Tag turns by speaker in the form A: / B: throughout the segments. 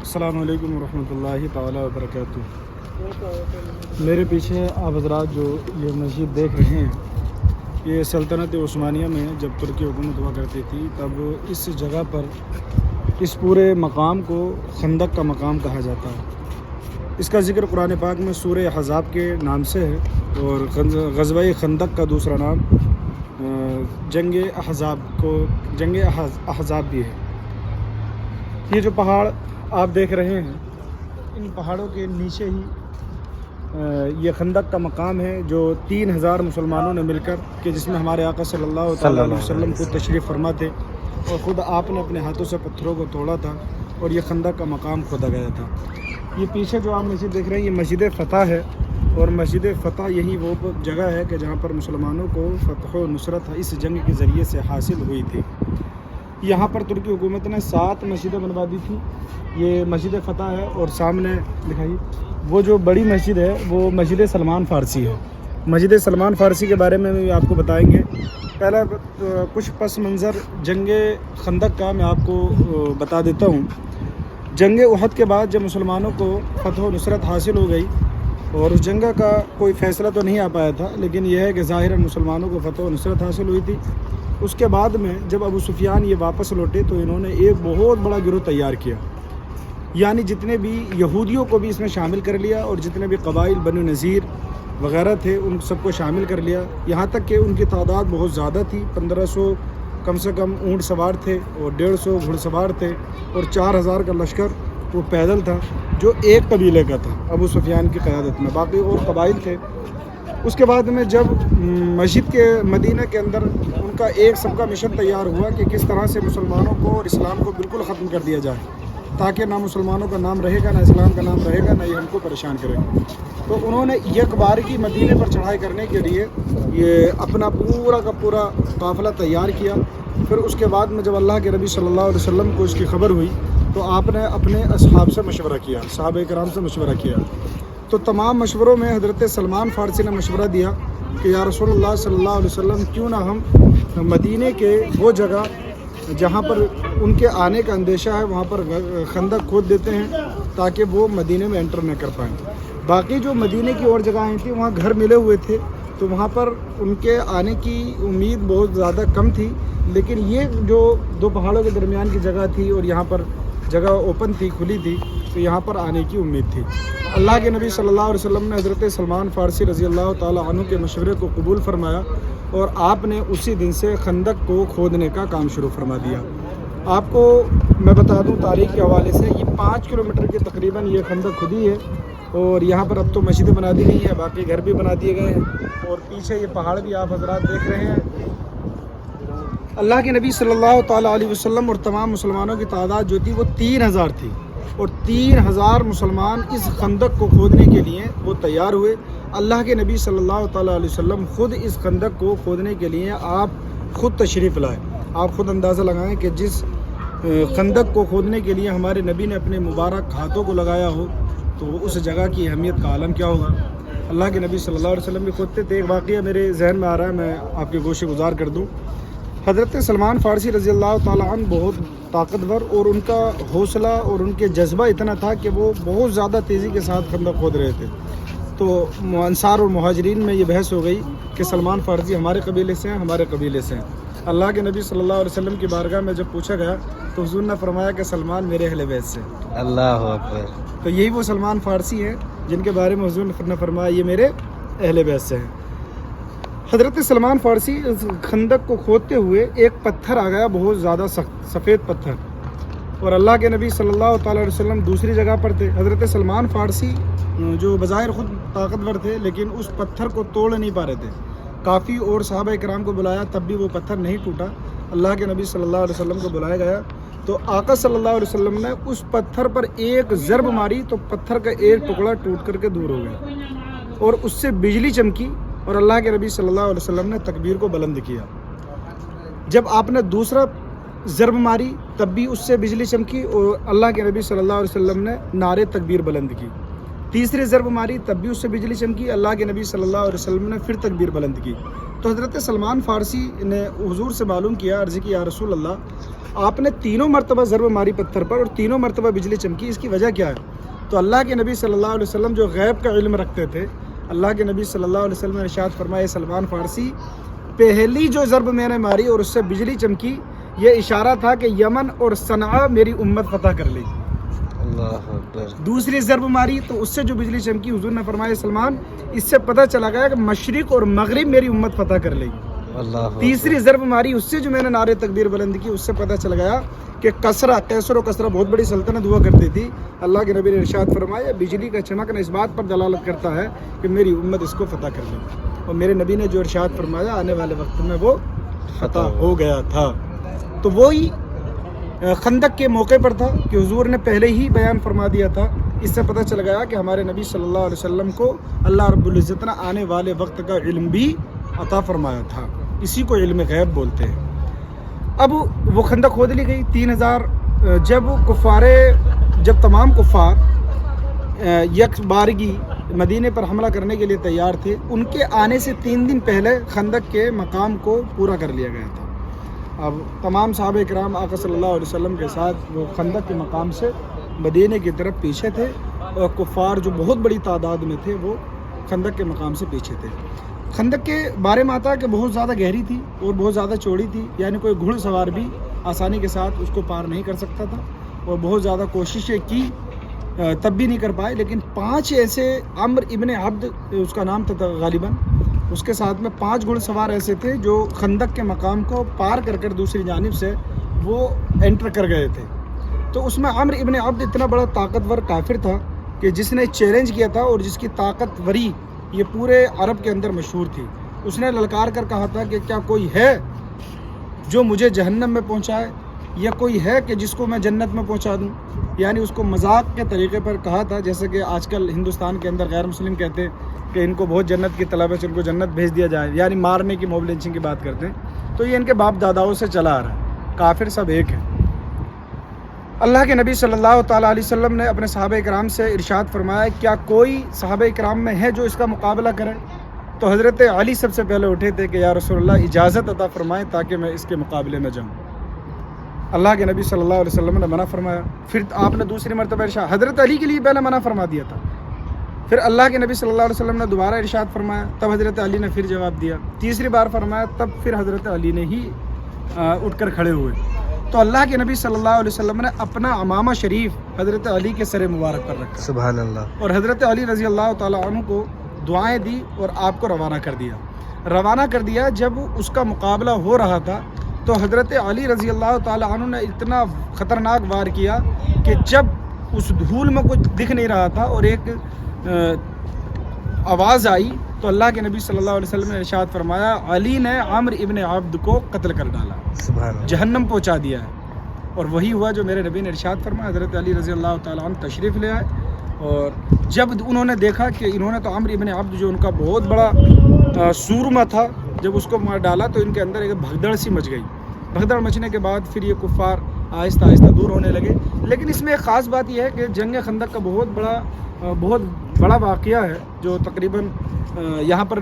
A: السلام علیکم ورحمۃ اللہ تعالی وبرکاتہ۔ میرے پیچھے آپ حضرات جو یہ مسجد دیکھ رہے ہیں، یہ سلطنت عثمانیہ میں جب ترکی حکومت ہوا کرتی تھی تب اس جگہ پر اس پورے مقام کو خندق کا مقام کہا جاتا ہے۔ اس کا ذکر قرآن پاک میں سورہ احزاب کے نام سے ہے، اور غزوہ خندق کا دوسرا نام جنگ احزاب بھی ہے۔ یہ جو پہاڑ آپ دیکھ رہے ہیں، ان پہاڑوں کے نیچے ہی یہ خندق کا مقام ہے، جو 3000 مسلمانوں نے مل کر کہ جس میں ہمارے آقا صلی اللہ علیہ وسلم کو تشریف فرما تھے، اور خود آپ نے اپنے ہاتھوں سے پتھروں کو توڑا تھا اور یہ خندق کا مقام کھودا گیا تھا۔ یہ پیچھے جو آپ مسجد دیکھ رہے ہیں، یہ مسجد فتح ہے، اور مسجد فتح یہی وہ جگہ ہے کہ جہاں پر مسلمانوں کو فتح و نصرت اس جنگ کے ذریعے سے حاصل ہوئی تھی۔ یہاں پر ترکی حکومت نے 7 مسجدیں بنوا دی تھی۔ یہ مسجد فتح ہے، اور سامنے دکھائیے وہ جو بڑی مسجد ہے وہ مسجد سلمان فارسی ہے۔ مسجد سلمان فارسی کے بارے میں بھی آپ کو بتائیں گے۔ پہلا کچھ پس منظر جنگ خندق کا میں آپ کو بتا دیتا ہوں۔ جنگ احد کے بعد جب مسلمانوں کو فتح و نصرت حاصل ہو گئی، اور اس جنگ کا کوئی فیصلہ تو نہیں آ پایا تھا، لیکن یہ ہے کہ ظاہراً مسلمانوں کو فتح و نصرت حاصل ہوئی تھی۔ اس کے بعد میں جب ابو سفیان یہ واپس لوٹے تو انہوں نے ایک بہت بڑا گروہ تیار کیا، یعنی جتنے بھی یہودیوں کو بھی اس میں شامل کر لیا، اور جتنے بھی قبائل بنو نذیر وغیرہ تھے ان سب کو شامل کر لیا، یہاں تک کہ ان کی تعداد بہت زیادہ تھی۔ 1500 کم سے کم اونٹ سوار تھے، اور 150 گھڑ سوار تھے، اور 4000 کا لشکر وہ پیدل تھا، جو ایک قبیلے کا تھا ابو سفیان کی قیادت میں، باقی اور قبائل تھے۔ اس کے بعد میں جب مسجد کے مدینہ کے اندر ان کا ایک سب کا مشن تیار ہوا کہ کس طرح سے مسلمانوں کو اور اسلام کو بالکل ختم کر دیا جائے، تاکہ نہ مسلمانوں کا نام رہے گا، نہ اسلام کا نام رہے گا، نہ یہ ہم کو پریشان کرے گا، تو انہوں نے یک بار کی مدینے پر چڑھائی کرنے کے لیے یہ اپنا پورا کا پورا قافلہ تیار کیا۔ پھر اس کے بعد میں جب اللہ کے نبی صلی اللہ علیہ وسلم کو اس کی خبر ہوئی تو آپ نے اپنے اصحاب سے مشورہ کیا، صحابہ کرام سے مشورہ کیا۔ تو تمام مشوروں میں حضرت سلمان فارسی نے مشورہ دیا کہ یا رسول اللہ صلی اللہ علیہ وسلم، کیوں نہ ہم مدینے کے وہ جگہ جہاں پر ان کے آنے کا اندیشہ ہے وہاں پر خندق کھود دیتے ہیں، تاکہ وہ مدینے میں انٹر نہ کر پائیں۔ باقی جو مدینے کی اور جگہیں تھیں وہاں گھر ملے ہوئے تھے، تو وہاں پر ان کے آنے کی امید بہت زیادہ کم تھی، لیکن یہ جو 2 پہاڑوں کے درمیان کی جگہ تھی اور یہاں پر جگہ اوپن تھی، کھلی تھی، تو یہاں پر آنے کی امید تھی۔ اللہ کے نبی صلی اللہ علیہ وسلم نے حضرت سلمان فارسی رضی اللہ تعالی عنہ کے مشورے کو قبول فرمایا، اور آپ نے اسی دن سے خندق کو کھودنے کا کام شروع فرما دیا۔ آپ کو میں بتا دوں تاریخ کے حوالے سے، یہ 5 کلومیٹر کے تقریباً یہ خندق کھدی ہے، اور یہاں پر اب تو مسجدیں بنا دی گئی ہیں، باقی گھر بھی بنا دیے گئے ہیں، اور پیچھے یہ پہاڑ بھی آپ حضرات دیکھ رہے ہیں۔ اللہ کے نبی صلی اللہ تعالیٰ علیہ وسلم اور تمام مسلمانوں کی تعداد جو تھی وہ 3000 تھی، اور 3000 مسلمان اس خندق کو کھودنے کے لیے وہ تیار ہوئے۔ اللہ کے نبی صلی اللہ تعالیٰ علیہ وسلم خود اس خندق کو کھودنے کے لیے آپ خود تشریف لائے۔ آپ خود اندازہ لگائیں کہ جس خندق کو کھودنے کے لیے ہمارے نبی نے اپنے مبارک ہاتھوں کو لگایا ہو، تو اس جگہ کی اہمیت کا عالم کیا ہوگا۔ اللہ کے نبی صلی اللہ علیہ وسلم بھی کھودتے تھے۔ ایک واقعہ میرے ذہن میں آ رہا ہے، میں آپ کے گوشے گزار کر دوں۔ حضرت سلمان فارسی رضی اللہ تعالیٰ عنہ بہت طاقتور، اور ان کا حوصلہ اور ان کے جذبہ اتنا تھا کہ وہ بہت زیادہ تیزی کے ساتھ خندق کھود رہے تھے۔ تو انصار اور مہاجرین میں یہ بحث ہو گئی کہ سلمان فارسی ہمارے قبیلے سے ہیں، ہمارے قبیلے سے ہیں۔ اللہ کے نبی صلی اللہ علیہ وسلم کی بارگاہ میں جب پوچھا گیا تو حضور نے فرمایا کہ سلمان میرے اہل بیت سے۔
B: اللہ اکبر۔
A: تو یہی وہ سلمان فارسی ہیں جن کے بارے میں حضور نے فرمایا یہ میرے اہل بیت سے ہیں۔ حضرت سلمان فارسی خندق کو کھودتے ہوئے ایک پتھر آ گیا، بہت زیادہ سفید پتھر، اور اللہ کے نبی صلی اللہ تعالیٰ علیہ وسلم دوسری جگہ پر تھے۔ حضرت سلمان فارسی جو بظاہر خود طاقتور تھے، لیکن اس پتھر کو توڑ نہیں پا رہے تھے۔ کافی اور صحابہ کرام کو بلایا، تب بھی وہ پتھر نہیں ٹوٹا۔ اللہ کے نبی صلی اللہ علیہ وسلم کو بلایا گیا تو آقا صلی اللہ علیہ وسلم نے اس پتھر پر ایک ضرب ماری تو پتھر کا ایک ٹکڑا ٹوٹ کر کے دور ہو گیا، اور اس سے بجلی چمکی، اور اللہ کے نبی صلی اللہ علیہ وسلم نے تکبیر کو بلند کیا۔ جب آپ نے دوسرا ضرب ماری تب بھی اس سے بجلی چمکی، اور اللہ کے نبی صلی اللہ علیہ وسلم نے نعرے تکبیر بلند کی۔ تیسری ضرب ماری تب بھی اس سے بجلی چمکی، اللہ کے نبی صلی اللہ علیہ وسلم نے پھر تکبیر بلند کی۔ تو حضرت سلمان فارسی نے حضور سے معلوم کیا، عرض کی یا رسول اللہ، آپ نے تینوں مرتبہ ضرب ماری پتھر پر اور تینوں مرتبہ بجلی چمکی، اس کی وجہ کیا ہے؟ تو اللہ کے نبی صلی اللہ علیہ وسلم جو غیب کا علم رکھتے تھے، اللہ کے نبی صلی اللہ علیہ وسلم نے ارشاد فرمایا، سلمان فارسی، پہلی جو ضرب میں نے ماری اور اس سے بجلی چمکی، یہ اشارہ تھا کہ یمن اور صنعاء میری امت فتح کر لے گی۔ اللہ اکبر۔ دوسری ضرب ماری تو اس سے جو بجلی چمکی، حضور نے فرمایا، سلمان، اس سے پتہ چلا گیا کہ مشرق اور مغرب میری امت فتح کر لے گی۔ تیسری ضرب ماری اس سے جو میں نے نعرے تکبیر بلند کی، اس سے پتہ چل گیا کہ کسرا، قیصر و کسرا بہت بڑی سلطنت ہوا کرتی تھی۔ اللہ کے نبی نے ارشاد فرمایا، بجلی کا چمکنا اس بات پر دلالت کرتا ہے کہ میری امت اس کو فتح کر لے گی، اور میرے نبی نے جو ارشاد فرمایا آنے والے وقت میں وہ فتح ہو گیا تھا۔ تو وہی خندق کے موقع پر تھا کہ حضور نے پہلے ہی بیان فرما دیا تھا۔ اس سے پتہ چل گیا کہ ہمارے نبی صلی اللہ علیہ وسلم کو اللہ رب العزت نے آنے والے وقت کا علم بھی عطا فرمایا تھا، اسی کو علم غیب بولتے ہیں۔ اب وہ خندق کھود لی گئی 3000، جب تمام کفار یک بارگی مدینے پر حملہ کرنے کے لیے تیار تھے، ان کے آنے سے 3 دن پہلے خندق کے مقام کو پورا کر لیا گیا تھا۔ اب تمام صحابہ کرام آقا صلی اللہ علیہ وسلم کے ساتھ وہ خندق کے مقام سے مدینے کی طرف پیچھے تھے، اور کفار جو بہت بڑی تعداد میں تھے وہ خندق کے مقام سے پیچھے تھے۔ خندق کے بارے میں آتا ہے کہ بہت زیادہ گہری تھی اور بہت زیادہ چوڑی تھی، یعنی کوئی گھڑ سوار بھی آسانی کے ساتھ اس کو پار نہیں کر سکتا تھا، اور بہت زیادہ کوششیں کی تب بھی نہیں کر پائے۔ لیکن 5 ایسے، عمر ابن عبد اس کا نام تھا غالباً، اس کے ساتھ میں 5 گھڑ سوار ایسے تھے جو خندق کے مقام کو پار کر کر دوسری جانب سے وہ انٹر کر گئے تھے۔ تو اس میں عمر ابن عبد اتنا بڑا طاقتور کافر تھا کہ جس نے چیلنج کیا تھا، اور جس کی طاقتوری یہ پورے عرب کے اندر مشہور تھی۔ اس نے للکار کر کہا تھا کہ کیا کوئی ہے جو مجھے جہنم میں پہنچائے، یا کوئی ہے کہ جس کو میں جنت میں پہنچا دوں؟ یعنی اس کو مذاق کے طریقے پر کہا تھا، جیسے کہ آج کل ہندوستان کے اندر غیر مسلم کہتے ہیں کہ ان کو بہت جنت کی طلب ہے، ان کو جنت بھیج دیا جائے، یعنی مارنے کی، موب لنچنگ کی بات کرتے ہیں۔ تو یہ ان کے باپ داداؤں سے چلا آ رہا ہے، کافر سب ایک ہے۔ اللہ کے نبی صلی اللہ تعالیٰ علیہ وسلم نے اپنے صحابہ کرام سے ارشاد فرمایا، کیا کوئی صحابہ کرام میں ہے جو اس کا مقابلہ کرے؟ تو حضرت علی سب سے پہلے اٹھے تھے کہ یا رسول اللہ اجازت عطا فرمائیں تاکہ میں اس کے مقابلے میں جاؤں۔ اللہ کے نبی صلی اللہ علیہ وسلم نے منع فرمایا۔ پھر آپ نے دوسری مرتبہ ارشاد، حضرت علی کے لیے پہلے منع فرما دیا تھا، پھر اللہ کے نبی صلی اللہ علیہ وسلم نے دوبارہ ارشاد فرمایا، تب حضرت علی نے پھر جواب دیا، تیسری بار فرمایا، تب پھر حضرت علی نے ہی اٹھ کر کھڑے ہوئے۔ تو اللہ کے نبی صلی اللہ علیہ وسلم نے اپنا عمامہ شریف حضرت علی کے سر مبارک پر رکھا، سبحان اللہ، اور حضرت علی رضی اللہ تعالیٰ عنہ کو دعائیں دی اور آپ کو روانہ کر دیا۔ جب اس کا مقابلہ ہو رہا تھا تو حضرت علی رضی اللہ تعالیٰ عنہ نے اتنا خطرناک وار کیا کہ جب اس دھول میں کچھ دکھ نہیں رہا تھا اور ایک آواز آئی تو اللہ کے نبی صلی اللہ علیہ وسلم نے ارشاد فرمایا، علی نے عمر ابن عبد کو قتل کر ڈالا، سبحان اللہ، جہنم پہنچا دیا ہے۔ اور وہی ہوا جو میرے نبی نے ارشاد فرمایا۔ حضرت علی رضی اللہ تعالیٰ عنہ تشریف لے آئے، اور جب انہوں نے دیکھا کہ انہوں نے تو عمر ابن عبد جو ان کا بہت بڑا سورما تھا، جب اس کو مار ڈالا تو ان کے اندر ایک بھگدڑ سی مچ گئی۔ بھگدڑ مچنے کے بعد پھر یہ کفار آہستہ آہستہ دور ہونے لگے۔ لیکن اس میں ایک خاص بات یہ ہے کہ جنگ خندق کا بہت بڑا واقعہ ہے جو تقریباً یہاں پر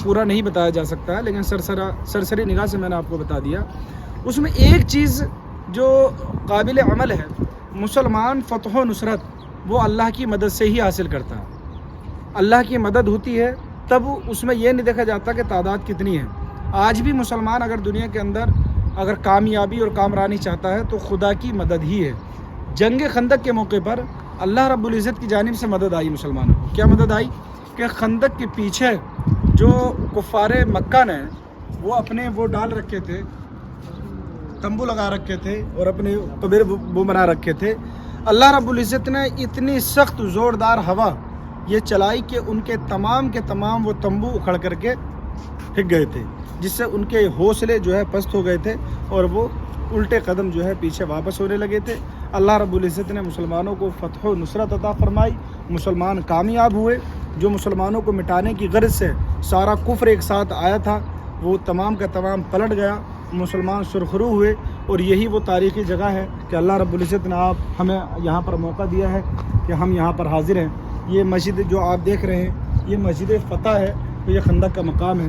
A: پورا نہیں بتایا جا سکتا ہے، لیکن سرسری نگاہ سے میں نے آپ کو بتا دیا۔ اس میں ایک چیز جو قابل عمل ہے، مسلمان فتح و نصرت وہ اللہ کی مدد سے ہی حاصل کرتا ہے۔ اللہ کی مدد ہوتی ہے تب اس میں یہ نہیں دیکھا جاتا کہ تعداد کتنی ہے۔ آج بھی مسلمان اگر دنیا کے اندر اگر کامیابی اور کامرانی چاہتا ہے تو خدا کی مدد ہی ہے۔ جنگ خندق کے موقع پر اللہ رب العزت کی جانب سے مدد آئی مسلمانوں کو۔ کیا مدد آئی؟ کہ خندق کے پیچھے جو کفار مکہ نے وہ ڈال رکھے تھے، تمبو لگا رکھے تھے اور اپنے قبر وہ بنا رکھے تھے، اللہ رب العزت نے اتنی سخت زوردار ہوا یہ چلائی کہ ان کے تمام وہ تمبو اکھڑ کر کے پھک گئے تھے، جس سے ان کے حوصلے جو ہے پست ہو گئے تھے اور وہ الٹے قدم جو ہے پیچھے واپس ہونے لگے تھے۔ اللہ رب العزت نے مسلمانوں کو فتح و نصرت عطا فرمائی، مسلمان کامیاب ہوئے۔ جو مسلمانوں کو مٹانے کی غرض سے سارا کفر ایک ساتھ آیا تھا وہ تمام کا تمام پلٹ گیا، مسلمان سرخرو ہوئے۔ اور یہی وہ تاریخی جگہ ہے کہ اللہ رب العزت نے ہمیں یہاں پر موقع دیا ہے کہ ہم یہاں پر حاضر ہیں۔ یہ مسجد جو آپ دیکھ رہے ہیں یہ مسجد فتح ہے، تو یہ خندق کا مقام ہے۔